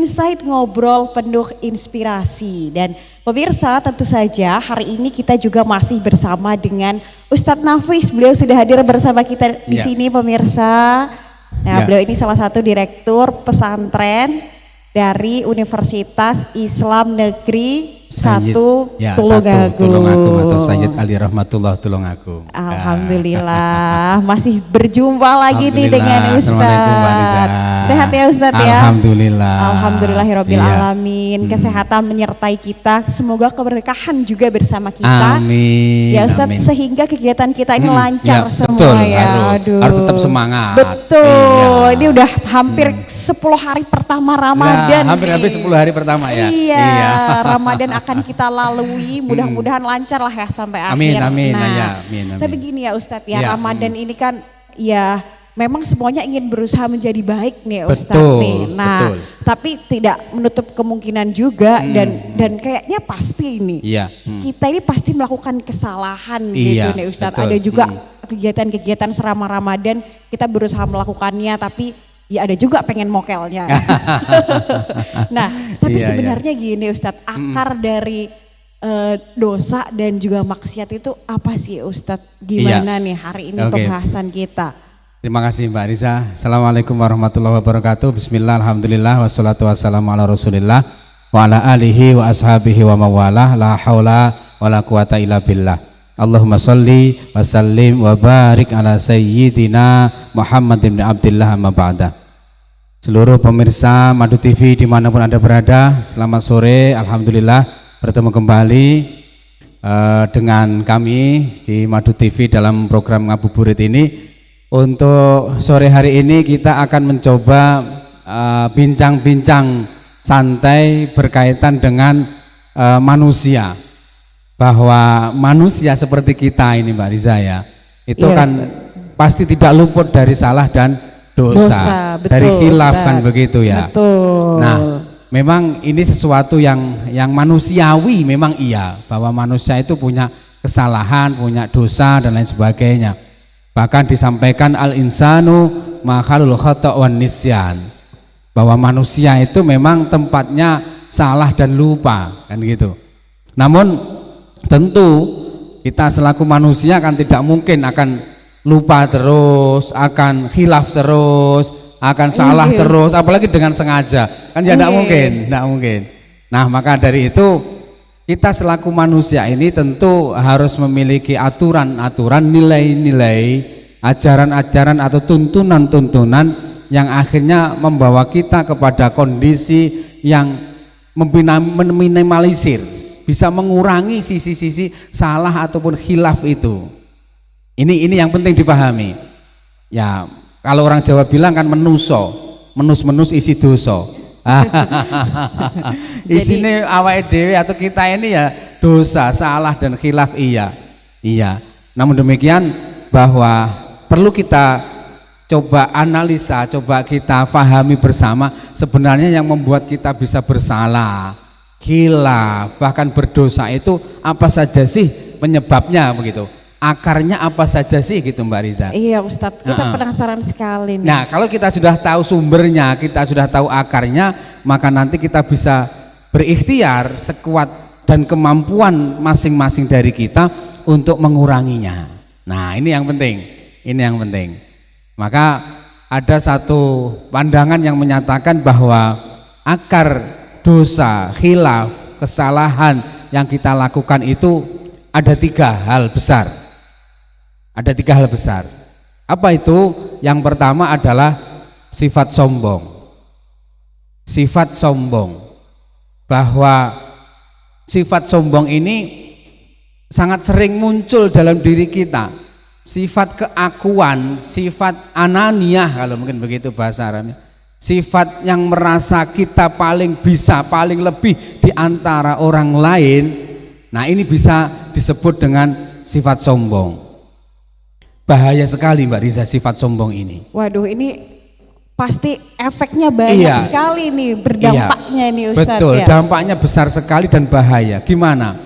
insight ngobrol penuh inspirasi. Dan pemirsa, tentu saja hari ini kita juga masih bersama dengan Ustadz Nafis. Beliau sudah hadir bersama kita di sini pemirsa. Nah, beliau ini salah satu direktur pesantren dari Universitas Islam Negeri Tulungagung atau Sayyid Ali Rahmatullah Tulungagung. Alhamdulillah masih berjumpa lagi nih dengan Ustadz. Sehat ya Ustadz ya? Alhamdulillahirabbil alamin. Kesehatan menyertai kita, semoga keberkahan juga bersama kita. Amin. Ya Ustadz, sehingga kegiatan kita ini lancar semua betul, ya. Harus tetap semangat. Betul. Ini udah hampir 10 hari pertama Ramadan. Hampir 10 hari pertama ya. Iya. Ramadan akan kita lalui, mudah-mudahan lancar lah ya sampai akhir. Amin. Tapi gini ya Ustadz ya, Ramadan ini kan ya memang semuanya ingin berusaha menjadi baik nih Ustadz nih. Nah, tapi tidak menutup kemungkinan juga dan kayaknya pasti ini kita ini pasti melakukan kesalahan gitu nih Ustadz. Ada juga kegiatan-kegiatan selama Ramadan kita berusaha melakukannya tapi ya ada juga pengen mokelnya. Nah, tapi sebenarnya gini Ustadz, akar dari dosa dan juga maksiat itu apa sih Ustadz? Gimana nih hari ini pembahasan kita? Terima kasih Mbak Riza. Assalamualaikum warahmatullahi wabarakatuh. Bismillah, alhamdulillah, wassalatu wassalamu ala rasulillah wa ala alihi wa ashabihi wa mawalah, la hawla wa la quwata illa billah. Allahumma salli wa sallim wa barik ala sayyidina Muhammad bin Abdillah amma ba'da. Seluruh pemirsa Madu TV dimanapun Anda berada, selamat sore. Alhamdulillah bertemu kembali dengan kami di Madu TV dalam program Ngabuburit ini. Untuk sore hari ini kita akan mencoba bincang-bincang santai berkaitan dengan manusia. Bahwa manusia seperti kita ini Mbak Riza ya, itu kan pasti tidak luput dari salah dan dosa betul, dari khilaf kan begitu ya. Betul. Nah, memang ini sesuatu yang manusiawi, memang iya, bahwa manusia itu punya kesalahan, punya dosa dan lain sebagainya. Bahkan disampaikan al-insanu makhalul khata' wan nisyan, bahwa manusia itu memang tempatnya salah dan lupa kan gitu. Namun tentu kita selaku manusia kan tidak mungkin akan lupa terus, akan khilaf terus, akan salah terus, apalagi dengan sengaja kan ya tidak mungkin. Nah maka dari itu kita selaku manusia ini tentu harus memiliki aturan-aturan, nilai-nilai, ajaran-ajaran atau tuntunan-tuntunan yang akhirnya membawa kita kepada kondisi yang meminimalisir, bisa mengurangi sisi-sisi salah ataupun khilaf itu. Ini yang penting dipahami. Ya, kalau orang Jawa bilang kan menus isi dosa. Isine awake dhewe atau kita ini ya dosa, salah dan khilaf iya. Namun demikian bahwa perlu kita coba analisa, coba kita pahami bersama sebenarnya yang membuat kita bisa bersalah, khilaf, bahkan berdosa itu apa saja sih penyebabnya begitu, akarnya apa saja sih gitu Mbak Riza. Iya Ustadz, kita penasaran sekali nih. Nah kalau kita sudah tahu sumbernya, kita sudah tahu akarnya, maka nanti kita bisa berikhtiar sekuat dan kemampuan masing-masing dari kita untuk menguranginya. Nah ini yang penting, maka ada satu pandangan yang menyatakan bahwa akar dosa, khilaf, kesalahan yang kita lakukan itu ada 3 hal besar. Apa itu? Yang pertama adalah sifat sombong. Bahwa sifat sombong ini sangat sering muncul dalam diri kita. Sifat keakuan, sifat ananiah kalau mungkin begitu bahasa Arabnya. Sifat yang merasa kita paling bisa, paling lebih di antara orang lain. Nah ini bisa disebut dengan sifat sombong. Bahaya sekali Mbak Riza sifat sombong ini. Waduh, ini pasti efeknya banyak sekali nih, berdampaknya nih Ustadz. Betul, dampaknya besar sekali dan bahaya. Gimana?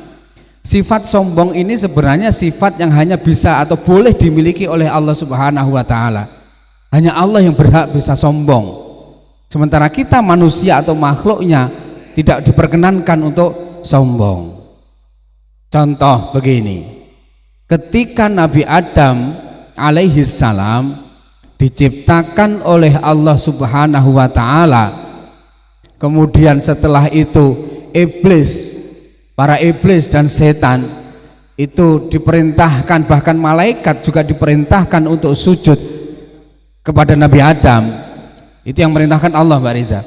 Sifat sombong ini sebenarnya sifat yang hanya bisa atau boleh dimiliki oleh Allah Subhanahu wa Ta'ala. Hanya Allah yang berhak bisa sombong. Sementara kita manusia atau makhluknya tidak diperkenankan untuk sombong. Contoh begini, ketika Nabi Adam alaihi salam diciptakan oleh Allah Subhanahu wa ta'ala, kemudian setelah itu para iblis dan setan itu diperintahkan, bahkan malaikat juga diperintahkan untuk sujud kepada Nabi Adam. Itu yang merintahkan Allah, Mbak Riza,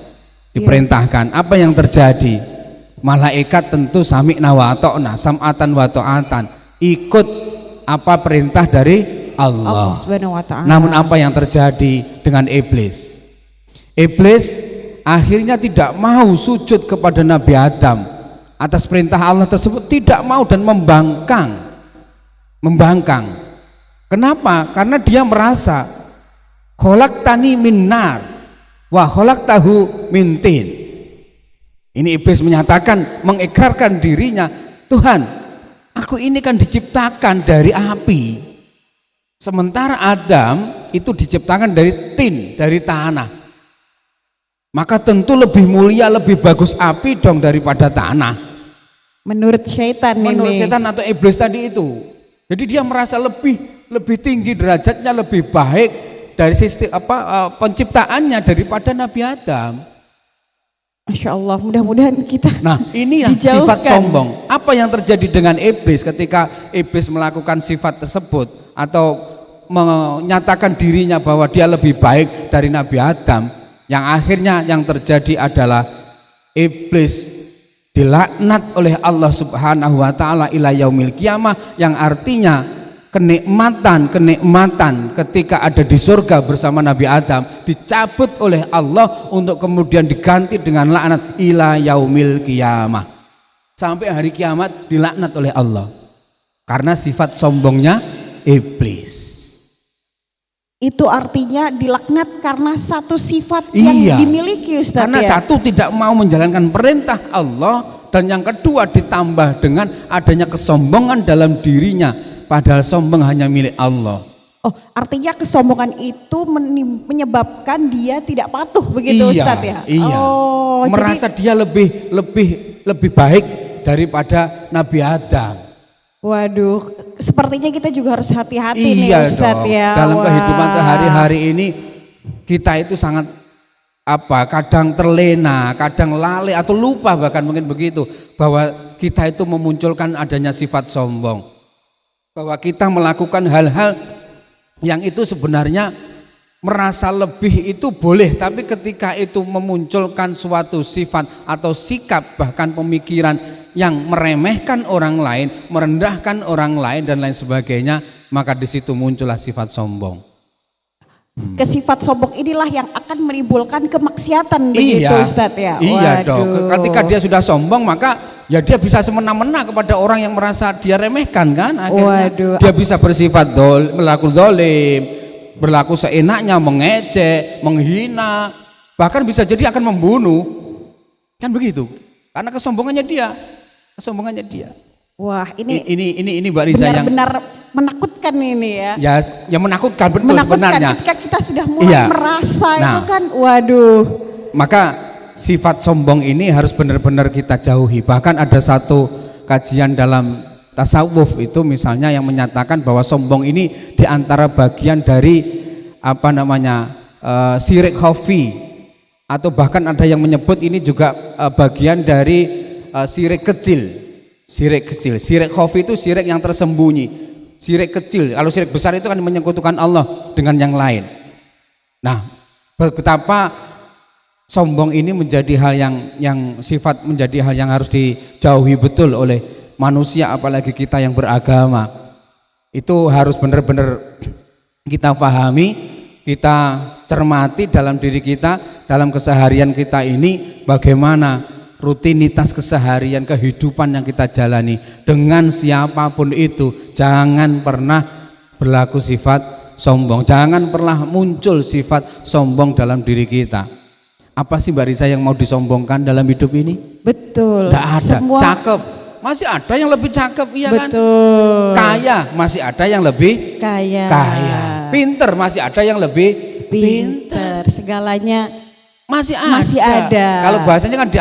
diperintahkan. Apa yang terjadi? Malaikat tentu sami'na wa ata'na, sam'atan wa ta'atan, ikut apa perintah dari Allah Subhanahu wa ta'ala. Namun apa yang terjadi dengan iblis? Iblis akhirnya tidak mau sujud kepada Nabi Adam atas perintah Allah tersebut, tidak mau dan membangkang. Kenapa? Karena dia merasa khalaqtani min nar wa khalaqtahu min tin. Ini iblis menyatakan, mengikrarkan dirinya, Tuhan, aku ini kan diciptakan dari api, sementara Adam itu diciptakan dari tin, dari tanah. Maka tentu lebih mulia, lebih bagus api dong daripada tanah. Menurut setan atau iblis tadi itu. Jadi dia merasa lebih tinggi derajatnya, lebih baik dari sistem penciptaannya daripada Nabi Adam. Masya Allah, mudah-mudahan kita. Nah, ini sifat sombong. Apa yang terjadi dengan iblis ketika iblis melakukan sifat tersebut atau menyatakan dirinya bahwa dia lebih baik dari Nabi Adam? Yang akhirnya yang terjadi adalah iblis dilaknat oleh Allah Subhanahu wa ta'ala ila yaumil qiyamah, yang artinya kenikmatan ketika ada di surga bersama Nabi Adam dicabut oleh Allah untuk kemudian diganti dengan laknat ila yaumil qiyamah, sampai hari kiamat dilaknat oleh Allah karena sifat sombongnya iblis. Itu artinya dilaknat karena satu sifat yang dimiliki, Ustaz. Karena satu tidak mau menjalankan perintah Allah, dan yang kedua ditambah dengan adanya kesombongan dalam dirinya, padahal sombong hanya milik Allah. Oh, artinya kesombongan itu menyebabkan dia tidak patuh begitu, Ustaz ya? Iya. Oh, merasa jadi dia lebih baik daripada Nabi Adam. Waduh, sepertinya kita juga harus hati-hati nih, Ustaz ya. Dalam kehidupan sehari-hari ini kita itu sangat kadang terlena, kadang lalai atau lupa, bahkan mungkin begitu, bahwa kita itu memunculkan adanya sifat sombong. Bahwa kita melakukan hal-hal yang itu sebenarnya merasa lebih itu boleh, tapi ketika itu memunculkan suatu sifat atau sikap, bahkan pemikiran yang meremehkan orang lain, merendahkan orang lain dan lain sebagainya, maka di situ muncullah sifat sombong. Kesifat sombong inilah yang akan menimbulkan kemaksiatan begitu, Ustadz ya. Iya dong. Ketika dia sudah sombong, maka ya dia bisa semena-mena kepada orang yang merasa dia remehkan kan. Akhirnya dia bisa bersifat melakukan dolim, berlaku seenaknya, mengejek, menghina, bahkan bisa jadi akan membunuh, kan begitu. Karena kesombongannya dia. Wah, ini Mbak Riza benar-benar menakutkan ini ya. Ya menakutkan betul sebenarnya. Ketika kita sudah mulai merasa itu kan, waduh. Maka sifat sombong ini harus benar-benar kita jauhi. Bahkan ada satu kajian dalam tasawuf itu misalnya yang menyatakan bahwa sombong ini diantara bagian dari syirik khafi, atau bahkan ada yang menyebut ini juga bagian dari syirik kecil. Syirik khafi itu syirik yang tersembunyi, syirik kecil. Kalau syirik besar itu kan menyekutukan Allah dengan yang lain. Nah, betapa sombong ini menjadi hal menjadi hal yang harus dijauhi betul oleh manusia, apalagi kita yang beragama. Itu harus benar-benar kita pahami, kita cermati dalam diri kita, dalam keseharian kita ini, bagaimana rutinitas keseharian kehidupan yang kita jalani dengan siapapun itu. Jangan pernah berlaku sifat sombong, jangan pernah muncul sifat sombong dalam diri kita. Apa sih Mbak Risa yang mau disombongkan dalam hidup ini? Betul. Tidak ada. Cakep, masih ada yang lebih cakep, iya kan? Betul. Kaya, masih ada yang lebih kaya. Pinter, masih ada yang lebih pinter. Segalanya Masih ada. Masih ada. Kalau bahasanya kan di